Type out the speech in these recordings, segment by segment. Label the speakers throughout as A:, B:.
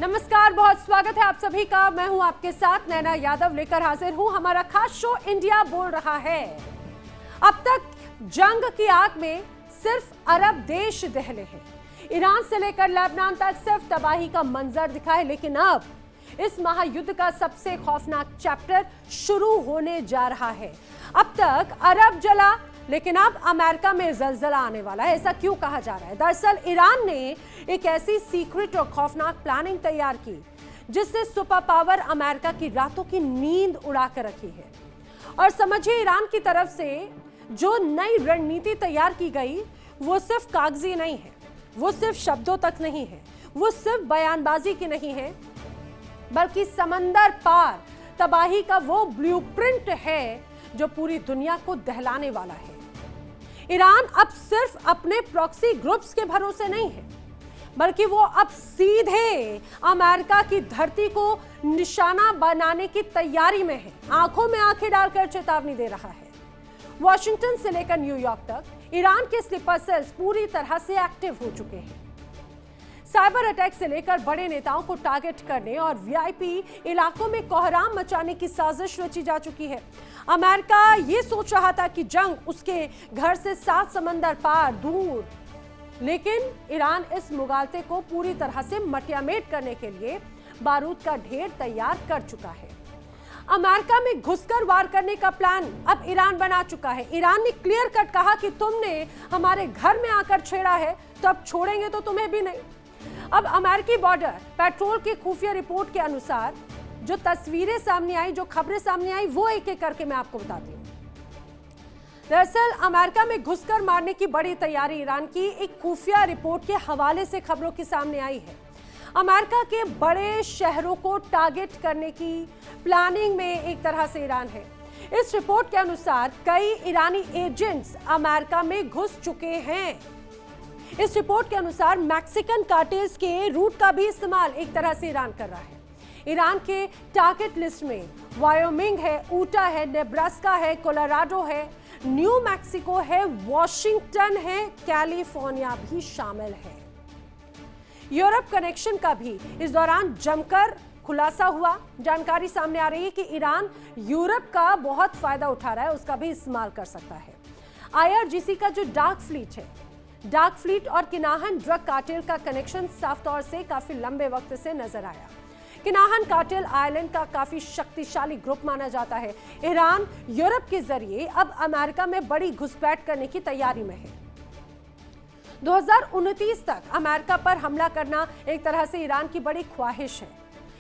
A: नमस्कार, बहुत स्वागत है आप सभी का। मैं हूं आपके साथ नैना यादव, लेकर हाजिर हूं हमारा खास शो इंडिया बोल रहा है। अब तक जंग की आग में सिर्फ अरब देश दहले हैं। ईरान से लेकर लेबनान तक सिर्फ तबाही का मंजर दिखा है, लेकिन अब इस महायुद्ध का सबसे खौफनाक चैप्टर शुरू होने जा रहा है। अब तक अरब जला, लेकिन अब अमेरिका में जलजला आने वाला है। ऐसा क्यों कहा जा रहा है? दरअसल ईरान ने एक ऐसी सीक्रेट और खौफनाक प्लानिंग तैयार की जिससे सुपर पावर अमेरिका की रातों की नींद उड़ा कर रखी है। और समझिए, ईरान की तरफ से जो नई रणनीति तैयार की गई वो सिर्फ कागजी नहीं है, वो सिर्फ शब्दों तक नहीं है, वो सिर्फ बयानबाजी की नहीं है, बल्कि समंदर पार तबाही का वो ब्लूप्रिंट है जो पूरी दुनिया को दहलाने वाला है। ईरान अब सिर्फ अपने प्रॉक्सी ग्रुप्स के भरोसे नहीं है, बल्कि वो अब सीधे अमेरिका की धरती को निशाना बनाने की तैयारी में है। आंखों में आंखें डालकर चेतावनी दे रहा है। वॉशिंगटन से लेकर न्यूयॉर्क तक ईरान के स्लीपर सेल्स पूरी तरह से एक्टिव हो चुके हैं। साइबर अटैक से लेकर बड़े नेताओं को टारगेट करने और वीआईपी इलाकों में कोहराम मचाने की साजिश रची जा चुकी है। अमेरिका ये सोच रहा था कि जंग उसके घर से 7 समंदर पार दूर, लेकिन ईरान इस मुगालते को पूरी तरह से मटियामेट करने के लिए बारूद का ढेर तैयार कर चुका है। अमेरिका में घुसकर वार करने का प्लान अब ईरान बना चुका है। ईरान ने क्लियर कट कहा कि तुमने हमारे घर में आकर छेड़ा है तो अब छोड़ेंगे तो तुम्हें भी नहीं। अब अमेरिकी बॉर्डर पेट्रोल की खुफिया रिपोर्ट के अनुसार जो तस्वीरें सामने आई, जो खबरें सामने आई, वो एक एक करके मैं आपको बताती हूँ। दरअसल अमेरिका में घुसकर मारने की बड़ी तैयारी ईरान की एक खुफिया रिपोर्ट के हवाले से खबरों की सामने आई है। अमेरिका के बड़े शहरों को टारगेट करने की प्लानिंग में एक तरह से ईरान है। इस रिपोर्ट के अनुसार कई ईरानी एजेंट्स अमेरिका में घुस चुके हैं। इस रिपोर्ट के अनुसार मैक्सिकन कार्टेल्स के रूट का भी इस्तेमाल एक तरह से ईरान कर रहा है। ईरान के टारगेट लिस्ट में वायोमिंग है, ऊटा है, नेब्रास्का है, कोलोराडो है, न्यू मैक्सिको है, वॉशिंगटन है, कैलिफोर्निया भी शामिल है। यूरोप कनेक्शन का भी इस दौरान जमकर खुलासा हुआ। जानकारी सामने आ रही है कि ईरान यूरोप का बहुत फायदा उठा रहा है, उसका भी इस्तेमाल कर सकता है। आईआरजीसी का जो डार्क फ्लीट और किनाहन ड्रग कार्टेल का कनेक्शन साफ तौर से काफी लंबे वक्त से नजर आया। किनाहन कार्टेल आयरलैंड का काफी शक्तिशाली ग्रुप माना जाता है। ईरान यूरोप के जरिए अब अमेरिका में बड़ी घुसपैठ करने की तैयारी में है। 2029 तक अमेरिका पर हमला करना एक तरह से ईरान की बड़ी ख्वाहिश है।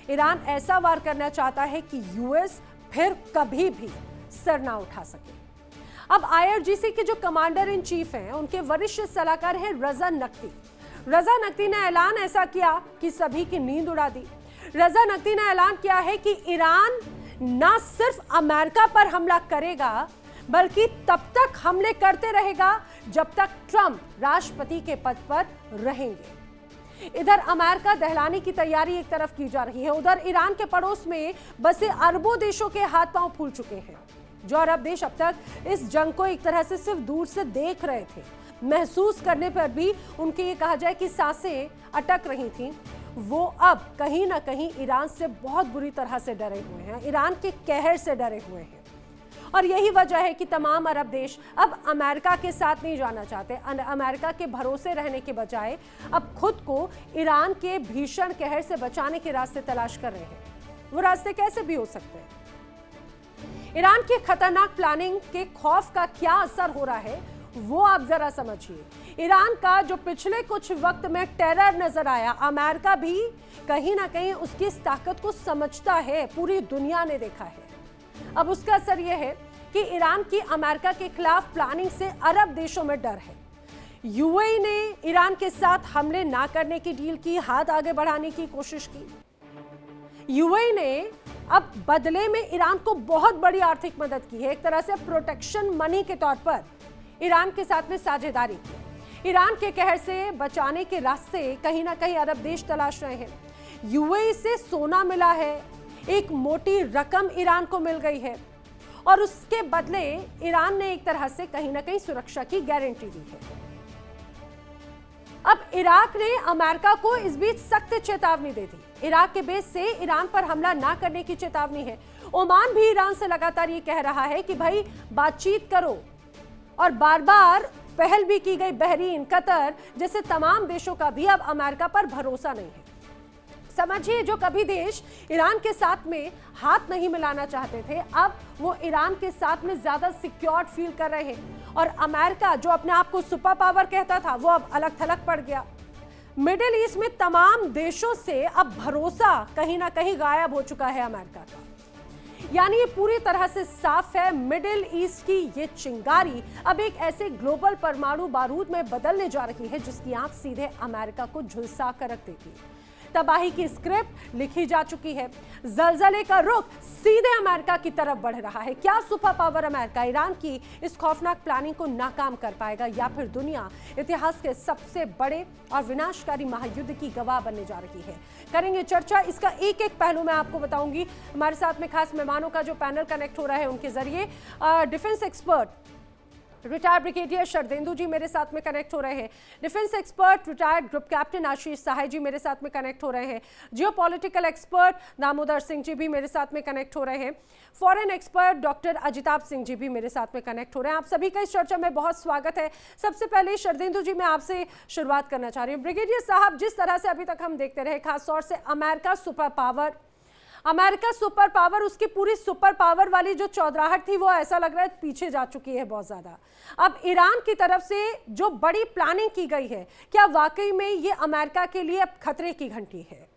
A: ईरान ऐसा वार करना चाहता है कि यूएस फिर कभी भी सर ना उठा सके। अब आईआरजीसी के जो कमांडर इन चीफ हैं, उनके वरिष्ठ सलाहकार हैं रजा नकवी। रजा नकवी ने ऐलान ऐसा किया कि सभी की नींद उड़ा दी। रजा नकवी ने ऐलान किया है कि ईरान ना सिर्फ अमेरिका पर हमला करेगा, बल्कि तब तक हमले करते रहेगा जब तक ट्रंप राष्ट्रपति के पद पर रहेंगे। इधर अमेरिका दहलाने की तैयारी एक तरफ की जा रही है, उधर ईरान के पड़ोस में बसे अरबों देशों के हाथ पांव फूल चुके हैं। जो अरब देश अब तक इस जंग को एक तरह से सिर्फ दूर से देख रहे थे, महसूस करने पर भी उनके ये कहा जाए कि सांसें अटक रही थीं, वो अब कहीं ना कहीं ईरान से बहुत बुरी तरह से डरे हुए हैं, ईरान के कहर से डरे हुए हैं। और यही वजह है कि तमाम अरब देश अब अमेरिका के साथ नहीं जाना चाहते। अमेरिका के भरोसे रहने के बजाय अब खुद को ईरान के भीषण कहर से बचाने के रास्ते तलाश कर रहे हैं। वो रास्ते कैसे भी हो सकते हैं? ईरान की खतरनाक प्लानिंग के खौफ का क्या असर हो रहा है वो आप जरा समझिए। ईरान का जो पिछले कुछ वक्त में टेरर नजर आया, अमेरिका भी कहीं ना कहीं उसकी इस ताकत को समझता है, पूरी दुनिया ने देखा है। अब उसका असर यह है कि ईरान की अमेरिका के खिलाफ प्लानिंग से अरब देशों में डर है। यूएई ने ईरान के साथ हमले ना करने की डील की, हाथ आगे बढ़ाने की कोशिश की। यूएई ने अब बदले में ईरान को बहुत बड़ी आर्थिक मदद की है, एक तरह से प्रोटेक्शन मनी के तौर पर ईरान के साथ में साझेदारी की। ईरान के कहर से बचाने के रास्ते कहीं ना कहीं अरब देश तलाश रहे हैं। यूएई से सोना मिला है, एक मोटी रकम ईरान को मिल गई है और उसके बदले ईरान ने एक तरह से कहीं ना कहीं सुरक्षा की गारंटी दी है। अब इराक ने अमेरिका को इस बीच सख्त चेतावनी दे दी। इराक के बेस से ईरान पर हमला ना करने की चेतावनी है। ओमान भी ईरान से लगातार ये कह रहा है कि भाई बातचीत करो, और बार बार पहल भी की गई। बहरीन, कतर जैसे तमाम देशों का भी अब अमेरिका पर भरोसा नहीं है। समझिए, जो कभी देश ईरान के साथ में हाथ नहीं मिलाना चाहते थे, अब वो ईरान के साथ में ज्यादा सिक्योर फील कर रहे हैं। और अमेरिका जो अपने आप को सुपर पावर कहता था, वो अब अलग थलग पड़ गया। मिडिल ईस्ट में तमाम देशों से अब भरोसा कहीं ना कहीं गायब हो चुका है अमेरिका का। यानी ये पूरी तरह से साफ है, मिडिल ईस्ट की ये चिंगारी अब एक ऐसे ग्लोबल परमाणु बारूद में बदलने जा रही है जिसकी आंख सीधे अमेरिका को झुलसा कर रख देगी। तबाही की स्क्रिप्ट लिखी जा चुकी है। जलजले का रुख सीधे अमेरिका की तरफ बढ़ रहा है। क्या सुपर पावर अमेरिका ईरान की इस खौफनाक प्लानिंग को नाकाम कर पाएगा, या फिर दुनिया इतिहास के सबसे बड़े और विनाशकारी महायुद्ध की गवाह बनने जा रही है? करेंगे चर्चा। इसका एक एक पहलू मैं आपको बताऊंगी। हमारे साथ में खास मेहमानों का जो पैनल कनेक्ट हो रहा है उनके जरिए defence expert retired brigadier Sharadendu ji मेरे साथ में कनेक्ट हो रहे हैं। Defence expert retired group captain Ashish Sahay ji मेरे साथ में कनेक्ट हो रहे हैं। जियोपॉलिटिकल एक्सपर्ट दामोदर सिंह जी भी मेरे साथ में कनेक्ट हो रहे हैं। Foreign expert doctor Ajitabh Singh ji भी मेरे साथ में कनेक्ट हो रहे हैं। आप सभी का इस चर्चा में बहुत स्वागत है। सबसे पहले शरदेंदु जी, मैं आपसे शुरुआत करना चाह रही हूँ। ब्रिगेडियर साहब, जिस तरह से अभी तक हम देखते रहे, खासतौर से अमेरिका सुपर पावर, उसकी पूरी सुपर पावर वाली जो चौधराहट थी वो ऐसा लग रहा है पीछे जा चुकी है बहुत ज्यादा। अब ईरान की तरफ से जो बड़ी प्लानिंग की गई है, क्या वाकई में ये अमेरिका के लिए अब खतरे की घंटी है?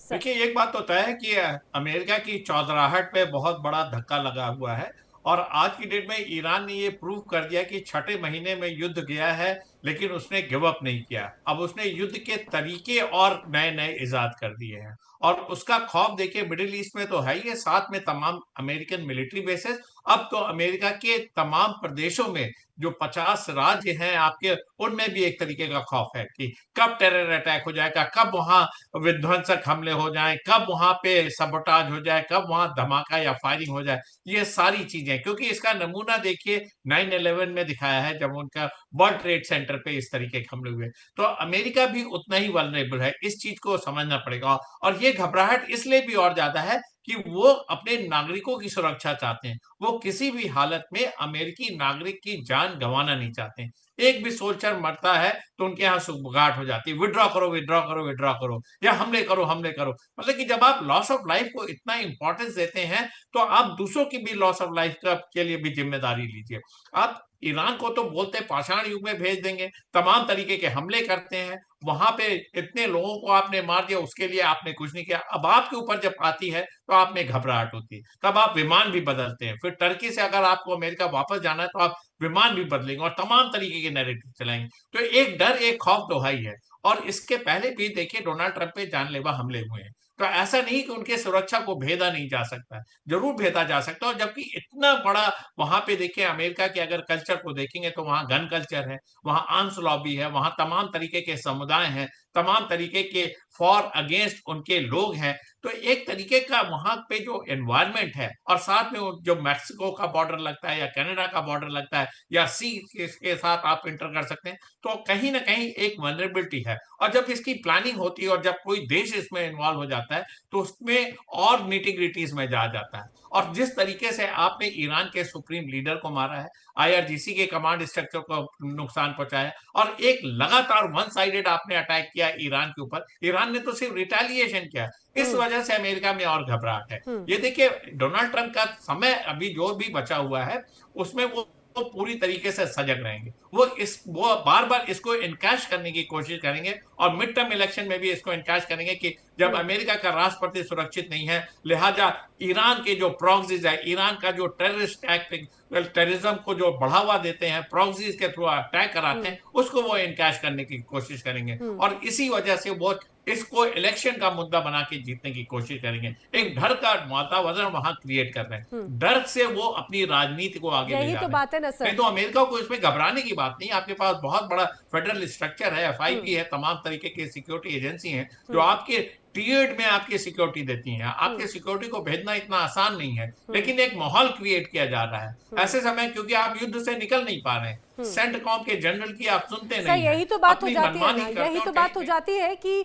B: देखिए, एक बात तो तय है कि अमेरिका की चौधराहट पे बहुत बड़ा धक्का लगा हुआ है। और आज की डेट में ईरान ने ये प्रूव कर दिया कि छठे महीने में युद्ध गया है, लेकिन उसने गिव अप नहीं किया। अब उसने युद्ध के तरीके और नए नए इजाद कर दिए हैं, और उसका खौफ देखिए मिडिल ईस्ट में तो है ही है, साथ में तमाम अमेरिकन मिलिट्री बेसेस। अब तो अमेरिका के तमाम प्रदेशों में जो 50 राज्य हैं आपके, उनमें भी एक तरीके का खौफ है कि कब टेरर अटैक हो जाएगा, कब वहां विध्वंसक हमले हो जाएं, कब वहां पे सबोटाज हो जाए, कब वहां धमाका या फायरिंग हो जाए। ये सारी चीजें, क्योंकि इसका नमूना देखिए 9/11 में दिखाया है, जब उनका वर्ल्ड ट्रेड सेंटर पे इस तरीके के हमले हुए। तो अमेरिका भी उतना ही वल्नरेबल है, इस चीज को समझना पड़ेगा। और ये घबराहट इसलिए भी और ज्यादा है कि वो अपने नागरिकों की सुरक्षा चाहते हैं। वो किसी भी हालत में अमेरिकी नागरिक की जान गंवाना नहीं चाहते। एक भी सोल्जर मरता है तो उनके यहाँ सुगबुगाहट हो जाती है, विड्रॉ करो विड्रॉ करो विड्रॉ करो, या हमले करो हमले करो। मतलब कि जब आप लॉस ऑफ लाइफ को इतना इंपॉर्टेंस देते हैं, तो आप दूसरों की भी लॉस ऑफ लाइफ के लिए भी जिम्मेदारी लीजिए। आप ईरान को तो बोलते पाषाण युग में भेज देंगे, तमाम तरीके के हमले करते हैं, वहां पे इतने लोगों को आपने मार दिया, उसके लिए आपने कुछ नहीं किया। अब आपके ऊपर जब आती है तो आप में घबराहट होती है, तब आप विमान भी बदलते हैं। फिर टर्की से अगर आपको अमेरिका वापस जाना है तो आप विमान भी बदलेंगे और तमाम तरीके के नैरेटिव चलाएंगे। तो एक डर, एक खौफ तो है ही है। और इसके पहले भी देखिए डोनाल्ड ट्रंप पे जानलेवा हमले हुए हैं, तो ऐसा नहीं कि उनके सुरक्षा को भेदा नहीं जा सकता है, जरूर भेदा जा सकता है। और जबकि इतना बड़ा वहां पे देखिए अमेरिका के अगर कल्चर को देखेंगे तो वहां गन कल्चर है, वहां आर्म्स लॉबी है, वहां तमाम तरीके के समुदाय हैं, तमाम तरीके के फॉर अगेंस्ट उनके लोग हैं। तो एक तरीके का वहां पे जो एनवायरनमेंट है, और साथ में जो मैक्सिको का बॉर्डर लगता है या कनाडा का बॉर्डर लगता है या सी के साथ आप इंटर कर सकते हैं, तो कहीं ना कहीं एक वनरेबिलिटी है। और जब इसकी प्लानिंग होती है और जब कोई देश इसमें इन्वॉल्व हो जाता है, तो उसमें और निटिग्रिटीज में जाता है। और जिस तरीके से आपने ईरान के सुप्रीम लीडर को मारा है, आईआरजीसी के कमांड स्ट्रक्चर को नुकसान पहुंचाया, और एक लगातार वन साइडेड आपने अटैक किया ईरान के ऊपर, ईरान ने तो सिर्फ रिटेलिएशन किया। इस वजह से अमेरिका में और घबराहट है। ये देखिए डोनाल्ड ट्रंप का समय अभी जो भी बचा हुआ है, उसमें वो पूरी तरीके से सजग रहेंगे। वो बार बार इसको इनकैश करने की कोशिश करेंगे, और मिड टर्म इलेक्शन में भी इसको इनकैश करेंगे कि जब अमेरिका का राष्ट्रपति सुरक्षित नहीं है, लिहाजा ईरान के जो प्रॉक्सीज है, ईरान का जो टेररिज्म को जो बढ़ावा देते हैं, प्रॉक्सीज के थ्रू अटैक कराते हैं, उसको वो इनकैश करने की कोशिश करेंगे। और इसी वजह से वो इसको इलेक्शन का मुद्दा बना के जीतने की कोशिश करेंगे। एक डर का वातावरण वहां क्रिएट कर रहे हैं, डर से वो अपनी राजनीति को आगे ले जा रहे हैं।
A: तो बात है ना सर।
B: नहीं तो अमेरिका को इसमें घबराने की बात नहीं। आपके पास बहुत बड़ा फेडरल स्ट्रक्चर है, एफआईबी है, तमाम तरीके की सिक्योरिटी एजेंसी हैं जो आपके टीयर्ड में आपकी सिक्योरिटी देती हैं। आपके सिक्योरिटी को भेजना इतना आसान नहीं है, लेकिन एक माहौल क्रिएट किया जा रहा है ऐसे समय, क्योंकि आप युद्ध से निकल नहीं पा रहे हैं। सेंटकॉम के जनरल की आप सुनते
A: सर
B: नहीं हैं,
A: यही तो बात हो
B: अपनी
A: जाती है ना,
B: मनमानी करते
A: यही
B: हो
A: तो
B: कहीं
A: बात हो
B: पे।
A: जाती है कि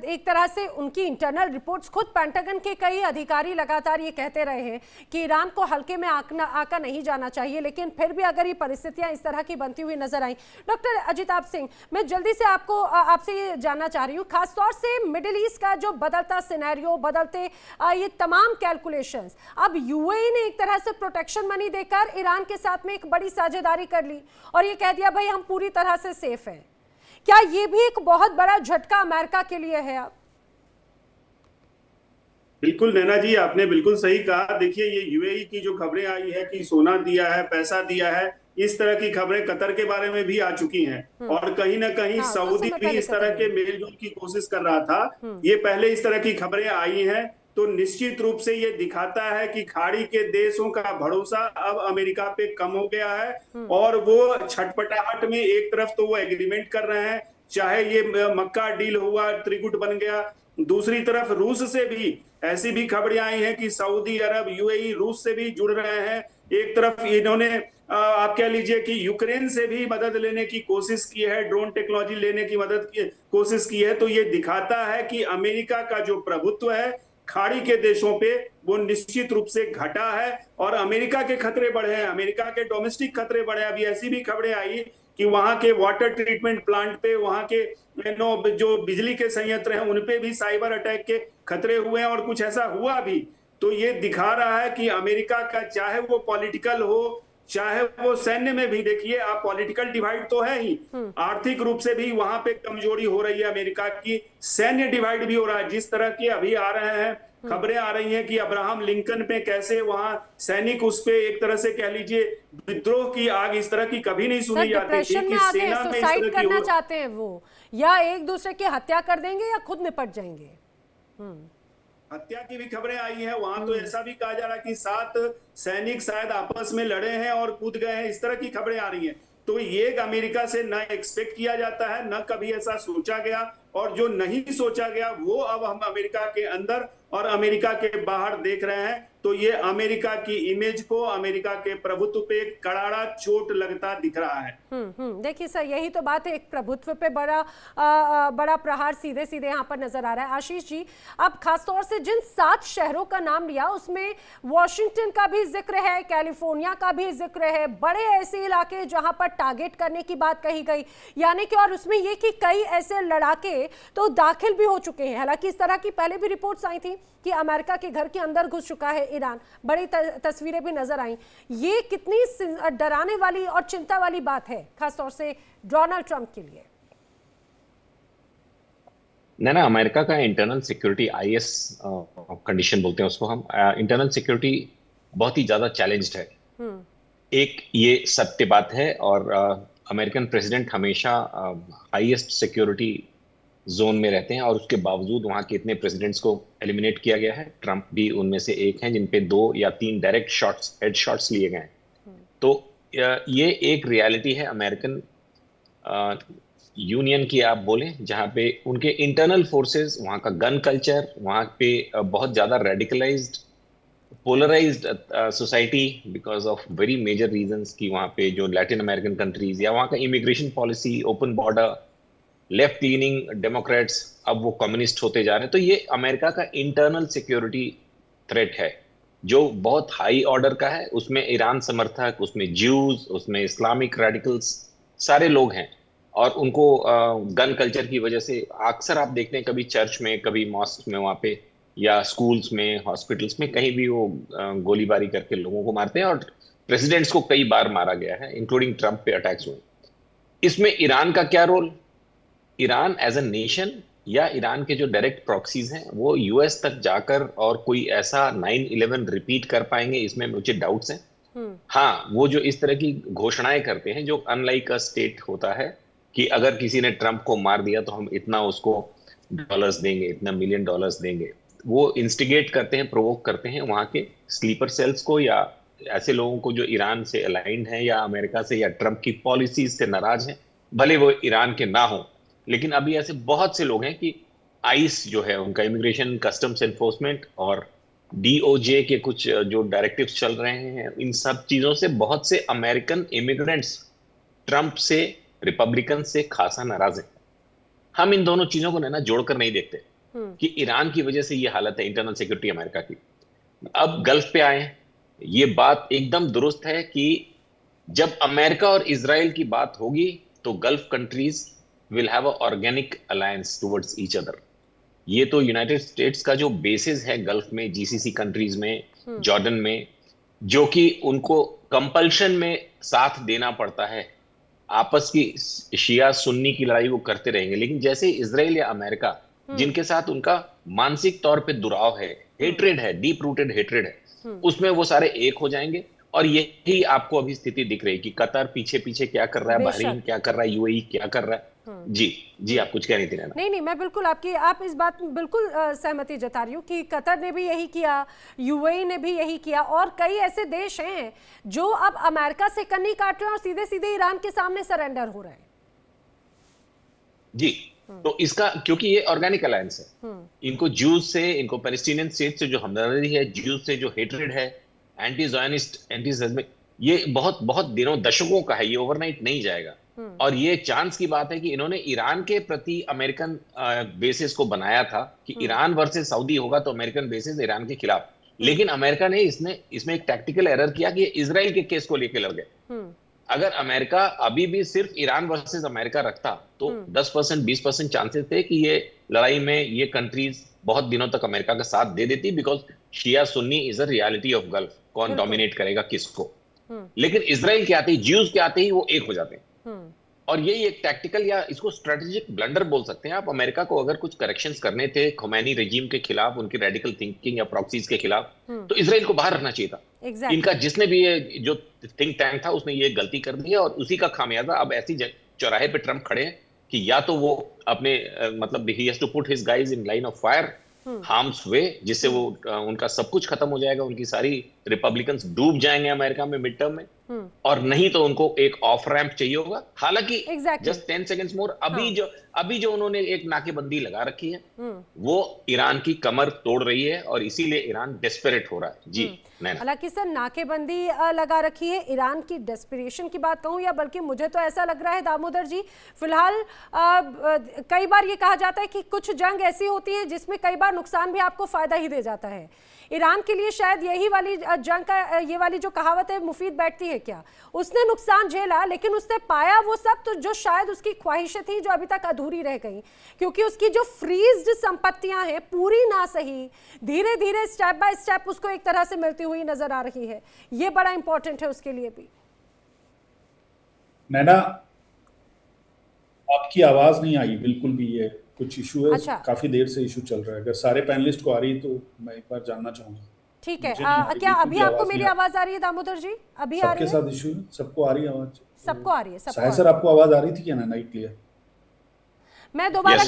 A: एक तरह से उनकी इंटरनल रिपोर्ट्स, खुद पेंटागन के कई अधिकारी लगातार ये कहते रहे हैं कि ईरान को हल्के में आका नहीं जाना चाहिए, लेकिन फिर भी अगर ये परिस्थितियां इस तरह की बनती हुई नजर आई। डॉक्टर अजिताभ सिंह, मैं जल्दी से आपसे ये जानना चाह रही हूँ, खासतौर से मिडिल ईस्ट का जो बदलता सिनेरियो, बदलते ये तमाम कैलकुलेशंस, अब यूएई ने एक तरह से प्रोटेक्शन मनी देकर ईरान के साथ में एक बड़ी साझेदारी कर ली और ये कह दिया भाई हम पूरी तरह से सेफ हैं। क्या ये भी एक बहुत बड़ा झटका अमेरिका के लिए है? अब
C: बिल्कुल नैना जी, आपने बिल्कुल सही कहा। देखिए, ये यूएई की जो खबरें आई है कि सोना दिया है, पैसा दिया है, इस तरह की खबरें कतर के बारे में भी आ चुकी हैं और कहीं ना कहीं
A: हाँ,
C: सऊदी भी इस तरह के मेलजोल की कोशिश कर रहा था। ये पहले इस तरह की खबरें आई हैं, तो निश्चित रूप से ये दिखाता है कि खाड़ी के देशों का भरोसा अब अमेरिका पे कम हो गया है और वो छटपटाहट में एक तरफ तो वो एग्रीमेंट कर रहे हैं, चाहे ये मक्का डील हुआ, त्रिकुट बन गया, दूसरी तरफ रूस से भी ऐसी भी खबरें आई हैं कि सऊदी अरब, यूएई रूस से भी जुड़ रहे हैं। एक तरफ इन्होंने आप कह लीजिए कि यूक्रेन से भी मदद लेने की कोशिश की है, ड्रोन टेक्नोलॉजी लेने की मदद की कोशिश की है। तो ये दिखाता है कि अमेरिका का जो प्रभुत्व है खाड़ी के देशों पे, वो निश्चित रूप से घटा है और अमेरिका के खतरे बढ़े हैं, अमेरिका के डोमेस्टिक खतरे बढ़े। अभी ऐसी भी खबरें आई कि वहां के वाटर ट्रीटमेंट प्लांट पे, वहां के जो बिजली के संयंत्र हैं उन पे भी साइबर अटैक के खतरे हुए हैं और कुछ ऐसा हुआ भी। तो ये दिखा रहा है कि अमेरिका का, चाहे वो पॉलिटिकल हो चाहे वो सैन्य में भी, देखिए आप, पॉलिटिकल डिवाइड तो है ही, आर्थिक रूप से भी वहां पे कमजोरी हो रही है अमेरिका की, सैन्य डिवाइड भी हो रहा है। जिस तरह के अभी आ रहे हैं खबरें आ रही हैं कि अब्राहम लिंकन पे कैसे वहां सैनिक, उस पे एक तरह से कह लीजिए विद्रोह की आग इस तरह की कभी नहीं सुनी जाती थी कि सेना में इस तरह की
A: करना चाहते हैं वो, या एक दूसरे की हत्या कर देंगे या खुद निपट जाएंगे।
C: हत्या की भी खबरें आई हैं। वहां तो ऐसा भी कहा जा रहा है कि 7 सैनिक शायद आपस में लड़े हैं और कूद गए हैं, इस तरह की खबरें आ रही हैं। तो ये अमेरिका से न एक्सपेक्ट किया जाता है, न कभी ऐसा सोचा गया, और जो नहीं सोचा गया वो अब हम अमेरिका के अंदर और अमेरिका के बाहर देख रहे हैं। तो ये अमेरिका की इमेज को, अमेरिका के प्रभुत्व पे करारा चोट लगता दिख रहा है।
A: देखिए सर, यही तो बात है, एक प्रभुत्व पे बड़ा प्रहार सीधे सीधे यहाँ पर नजर आ रहा है। आशीष जी, अब खासतौर से जिन 7 शहरों का नाम लिया उसमें वॉशिंगटन का भी जिक्र है, कैलिफोर्निया का भी जिक्र है, बड़े ऐसे इलाके जहां पर टारगेट करने की बात कही गई, यानी कि, और उसमें ये कि कई ऐसे लड़ाके तो दाखिल भी हो चुके हैं। हालांकि इस तरह की पहले भी रिपोर्ट्स आई थी कि अमेरिका के घर के अंदर घुस चुका है ईरान, बड़ी तस्वीरें भी नजर आई। ये कितनी डराने वाली और चिंता वाली बात है खासतौर से डोनाल्ड ट्रंप के लिए?
D: ना अमेरिका का इंटरनल सिक्योरिटी, आईएस कंडीशन बोलते हैं उसको हम, इंटरनल सिक्योरिटी बहुत ही ज्यादा चैलेंज्ड है। एक ये सत्य बात है, और अमेरिकन प्रेसिडेंट हमेशा हाईएस्ट सिक्योरिटी जोन में रहते हैं और उसके बावजूद वहां के इतने प्रेसिडेंट्स को एलिमिनेट किया गया है। ट्रंप भी उनमें से एक हैं जिन पे 2 या 3 डायरेक्ट शॉट्स, हेड शॉट्स लिए गए हैं। तो ये एक रियलिटी है अमेरिकन यूनियन की, आप बोलें, जहां पे उनके इंटरनल फोर्सेस, वहां का गन कल्चर, वहां पे बहुत ज्यादा radicalised, polarised society because of very major reasons, कि वहां पे जो लैटिन अमेरिकन कंट्रीज या वहां का immigration policy, open border, left leaning Democrats अब वो कम्युनिस्ट होते जा रहे हैं। तो ये अमेरिका का इंटरनल सिक्योरिटी थ्रेट है जो बहुत हाई ऑर्डर का है। उसमें ईरान समर्थक, उसमें ज्यूज, उसमें इस्लामिक रेडिकल्स, सारे लोग हैं, और उनको गन कल्चर की वजह से अक्सर आप देखते हैं कभी चर्च में, कभी मॉस्क में, वहां पे, या स्कूल्स में, हॉस्पिटल्स में, कहीं भी वो गोलीबारी करके लोगों को मारते हैं, और प्रेसिडेंट्स को कई बार मारा गया है, इंक्लूडिंग ट्रंप पे अटैक्स हुए। इसमें ईरान का क्या role? Iran as a nation या ईरान के जो डायरेक्ट प्रॉक्सीज हैं वो यूएस तक जाकर और कोई ऐसा 9/11 रिपीट कर पाएंगे, इसमें मुझे डाउट्स हैं। हाँ, वो जो इस तरह की घोषणाएं करते हैं जो अनलाइक अ स्टेट होता है कि अगर किसी ने ट्रंप को मार दिया तो हम इतना उसको डॉलर्स देंगे, इतना $1 मिलियन देंगे, वो इंस्टिगेट करते हैं, प्रोवोक करते हैं वहां के स्लीपर सेल्स को या ऐसे लोगों को जो ईरान से अलाइंड हैं या अमेरिका से या ट्रंप की पॉलिसीज से नाराज हैं, भले वो ईरान के ना हो। लेकिन अभी ऐसे बहुत से लोग हैं कि आइस जो है उनका इमिग्रेशन कस्टम्स एनफोर्समेंट और डीओजे के कुछ जो डायरेक्टिव्स चल रहे हैं, इन सब चीजों से बहुत से अमेरिकन इमिग्रेंट्स ट्रंप से, रिपब्लिकन से खासा नाराज हैं। हम इन दोनों चीजों को ना जोड़कर नहीं देखते कि ईरान की वजह से ये हालत है इंटरनल सिक्योरिटी अमेरिका की। अब गल्फ पे आए, ये बात एकदम दुरुस्त है कि जब अमेरिका और इजराइल की बात होगी तो gulf countries will have a organic alliance towards each other. ये तो यूनाइटेड स्टेट्स का जो बेसिस है गल्फ में, जीसीसी कंट्रीज में, जॉर्डन में, जो कि उनको कंपल्शन में साथ देना पड़ता है, आपस की शिया सुन्नी की लड़ाई वो करते रहेंगे। लेकिन जैसे इजराइल या अमेरिका जिनके साथ उनका मानसिक तौर पे दुराव है, हेट्रेड है, डीप रूटेड हेट्रेड है, उसमें वो सारे एक हो जाएंगे। और यही आपको अभी स्थिति दिख रही है कि कतर पीछे पीछे क्या कर रहा है, बहरीन क्या कर रहा है, यूएई क्या कर रहा है। जी आप कुछ कह रही थी ना?
A: नहीं, मैं बिल्कुल आप इस बात में बिल्कुल सहमति जता रही हूँ कि कतर ने भी यही किया, यूएई ने भी यही किया, और कई ऐसे देश हैं जो अब अमेरिका से कन्नी काट रहे हैं और सीधे सीधे ईरान के सामने सरेंडर हो रहे हैं। जी,
D: तो इसका क्योंकि ये ऑर्गेनिक अलायंस है, इनको ज्यूज से, इनको पैलेस्टीनियन स्टेट से जो हमदर्दी है, ज्यूज से जो हेट्रेड है, एंटी ज़ायनिस्ट, एंटी सेमिटिक, ये बहुत बहुत दिनों, दशकों का है, ये ओवरनाइट नहीं जाएगा। और ये चांस की बात है कि इन्होंने ईरान के प्रति अमेरिकन बेसिस को बनाया था कि ईरान वर्सेस सऊदी होगा तो अमेरिकन बेसिस ईरान के खिलाफ। लेकिन अमेरिका ने इसमें एक टैक्टिकल एरर किया कि इजराइल के केस को लेकर लड़ गए। अगर अमेरिका अभी भी सिर्फ ईरान वर्सेस अमेरिका रखता तो 10% 20% चांसेस थे कि ये लड़ाई में ये कंट्रीज बहुत दिनों तक अमेरिका का साथ दे देती, because Shia Sunni is a reality of Gulf, कौन डोमिनेट करेगा किसको। लेकिन इजराइल के आते ही, ज्यूज के आते ही वो एक हो जाते हैं। और यही एक टैक्टिकल या इसको स्ट्रेटेजिक ब्लंडर बोल सकते हैं आप। अमेरिका को अगर कुछ करेक्शंस करने थे खोमैनी रेजिम के खिलाफ, उनकी रेडिकल थिंकिंग या प्रॉक्सीज के खिलाफ, तो इजराइल को बाहर रखना चाहिए था। इनका जिसने भी ये जो थिंक टैंक था उसने ये गलती कर दी है, और उसी का खामियाजा अब ऐसी चौराहे पे ट्रंप खड़े हैं कि या तो वो अपने मतलब he has to put his guys in line of fire, harm's way, जिससे वो उनका सब कुछ खत्म हो जाएगा, उनकी सारी रिपब्लिकन्स डूब जाएंगे अमेरिका में मिड टर्म में, और नहीं तो उनको एक ऑफ रैंप चाहिए होगा। हालांकि जस्ट 10 सेकंड्स मोर, अभी जो उन्होंने एक नाकेबंदी लगा रखी है वो ईरान की कमर तोड़ रही है, और इसीलिए ईरान डेस्परेट हो रहा है। जी
A: हालांकि सर नाकेबंदी लगा रखी है, ईरान की डेस्परेशन की बात कहूं या बल्कि मुझे तो ऐसा लग रहा है दामोदर जी, फिलहाल कई बार ये कहा जाता है कि कुछ जंग ऐसी होती है जिसमें कई बार नुकसान भी आपको फायदा ही दे जाता है। ईरान के लिए शायद यही वाली जंग का ये वाली जो कहावत है मुफीद बैठती है क्या? उसने नुकसान झेला लेकिन उसने पाया वो सब तो जो शायद उसकी ख्वाहिशें थी जो अभी तक अधूरी रह गई, क्योंकि उसकी जो फ्रीज्ड संपत्तियां हैं पूरी ना सही, धीरे धीरे स्टेप बाय स्टेप उसको एक तरह से मिलती हुई नजर आ रही है। ये बड़ा इंपॉर्टेंट है उसके लिए भी।
E: नैना, आपकी आवाज नहीं आई बिल्कुल भी, ये कुछ इशू है। अच्छा। काफी देर से इशू चल रहा है। अगर सारे पैनलिस्ट को आ रही तो मैं एक बार जानना चाहूंगा।
A: ठीक है, क्या अभी आपको मेरी आवाज आ रही है दामोदर जी? अभी आ रही है?
E: सबके साथ इशू है? सबको आ रही है आवाज?
A: सबको आ रही है।
E: साहिर सर, आपको आवाज आ रही थी क्या? ना नहीं क्लियर।
A: मैं दोबारा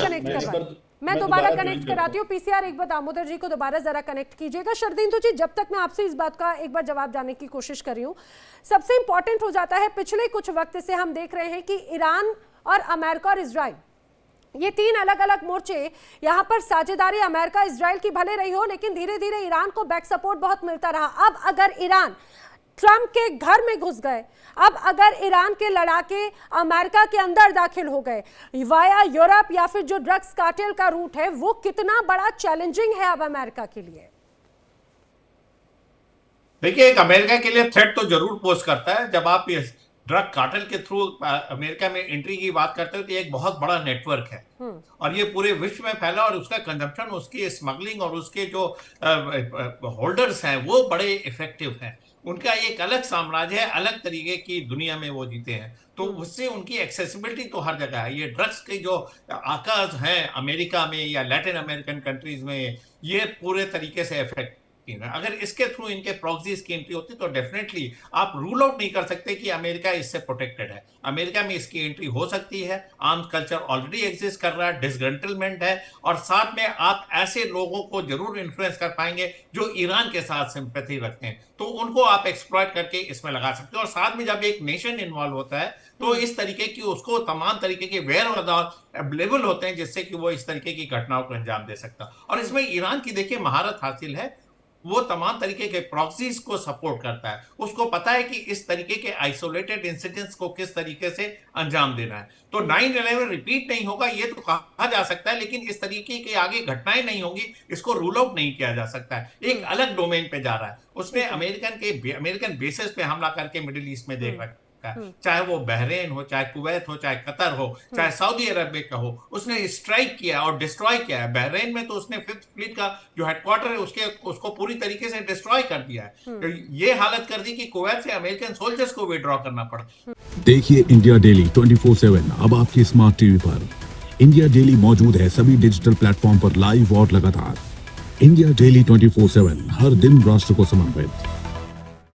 A: कनेक्ट कराती हूँ पीसीआर, एक बार दामोदर जी को दोबारा जरा कनेक्ट कीजिएगा। शर्दिंदु जी, जब तक मैं आपसे इस बात का एक बार जवाब जानने की कोशिश कर रही हूँ, सबसे इंपॉर्टेंट हो जाता है, पिछले कुछ वक्त से हम देख रहे हैं कि ईरान और अमेरिका और इजराइल, ये तीन अलग अलग मोर्चे, यहाँ पर साझेदारी अमेरिका इजराइल की भले रही हो लेकिन धीरे धीरे ईरान को बैक सपोर्ट बहुत मिलता रहा। अब अगर ईरान ट्रंप के घर में घुस गए, अब अगर ईरान के लड़ाके अमेरिका के अंदर दाखिल हो गए वाया यूरोप या फिर जो ड्रग्स कार्टेल का रूट है, वो कितना बड़ा चैलेंजिंग है अब अमेरिका के लिए?
B: देखिए, एक अमेरिका के लिए थ्रेट तो जरूर पोज करता है। जब आप इस ड्रग कार्टेल के थ्रू अमेरिका में एंट्री की बात करते हो तो ये एक बहुत बड़ा नेटवर्क है और ये पूरे विश्व में फैला, और उसका कंजप्शन, उसकी स्मगलिंग और उसके जो होल्डर्स हैं वो बड़े इफेक्टिव हैं। उनका एक अलग साम्राज्य है, अलग तरीके की दुनिया में वो जीते हैं, तो उससे उनकी एक्सेसिबिलिटी तो हर जगह है। ये ड्रग्स के जो आकाज हैं अमेरिका में या लैटिन अमेरिकन कंट्रीज में, ये पूरे तरीके से सकती हैं। अगर इसके थ्रू इनके प्रॉक्सीज की एंट्री होती तो डेफिनेटली आप रूल आउट नहीं कर सकते कि अमेरिका इससे प्रोटेक्टेड है। अमेरिका में इसकी एंट्री हो सकती है, आर्म्स कल्चर ऑलरेडी एग्जिस्ट कर रहा है, डिसग्रंटलमेंट है, और साथ में आप ऐसे लोगों को जरूर इन्फ्लुएंस कर पाएंगे जो ईरान के साथ सिंपैथी रखते हैं, तो उनको आप एक्सप्लॉइट करके इसमें लगा सकते हैं। और साथ में जब एक नेशन इन्वॉल्व होता है तो इस तरीके की उसको तमाम तरीके के वेयरहाउस अवेलेबल होते हैं जिससे कि वो इस तरीके की घटनाओं को अंजाम दे सकता। और इसमें ईरान की देखिए महारत हासिल है, वो तमाम तरीके के प्रॉक्सीज को सपोर्ट करता है, उसको पता है कि इस तरीके के आइसोलेटेड इंसिडेंट्स को किस तरीके से अंजाम देना है। तो 9/11 रिपीट नहीं होगा ये तो कहा जा सकता है, लेकिन इस तरीके की आगे घटनाएं नहीं होंगी, इसको रूल आउट नहीं किया जा सकता है। एक अलग डोमेन पे जा रहा है, उसने अमेरिकन बेसिस पे हमला करके मिडिल ईस्ट में देख रखा, चाहे वो बहरेन हो, चाहे कुवैत हो, चाहे कतर हो, चाहे सऊदी अरब का हो, उसने स्ट्राइक किया और डिस्ट्रॉय किया है। बहरेन में तो उसने 5th फ्लीट का जो हेडक्वार्टर है उसको पूरी तरीके से डिस्ट्रॉय कर दिया है। तो ये हालत कर दी कि कुवैत से अमेरिकन सोल्जर्स को विड्रॉ करना पड़ा।
F: देखिए इंडिया डेली 24/7 अब आपकी स्मार्ट टीवी पर। इंडिया डेली मौजूद है सभी डिजिटल प्लेटफॉर्म पर लाइव और लगातार। इंडिया डेली 24/7 हर दिन राष्ट्र को समर्पित।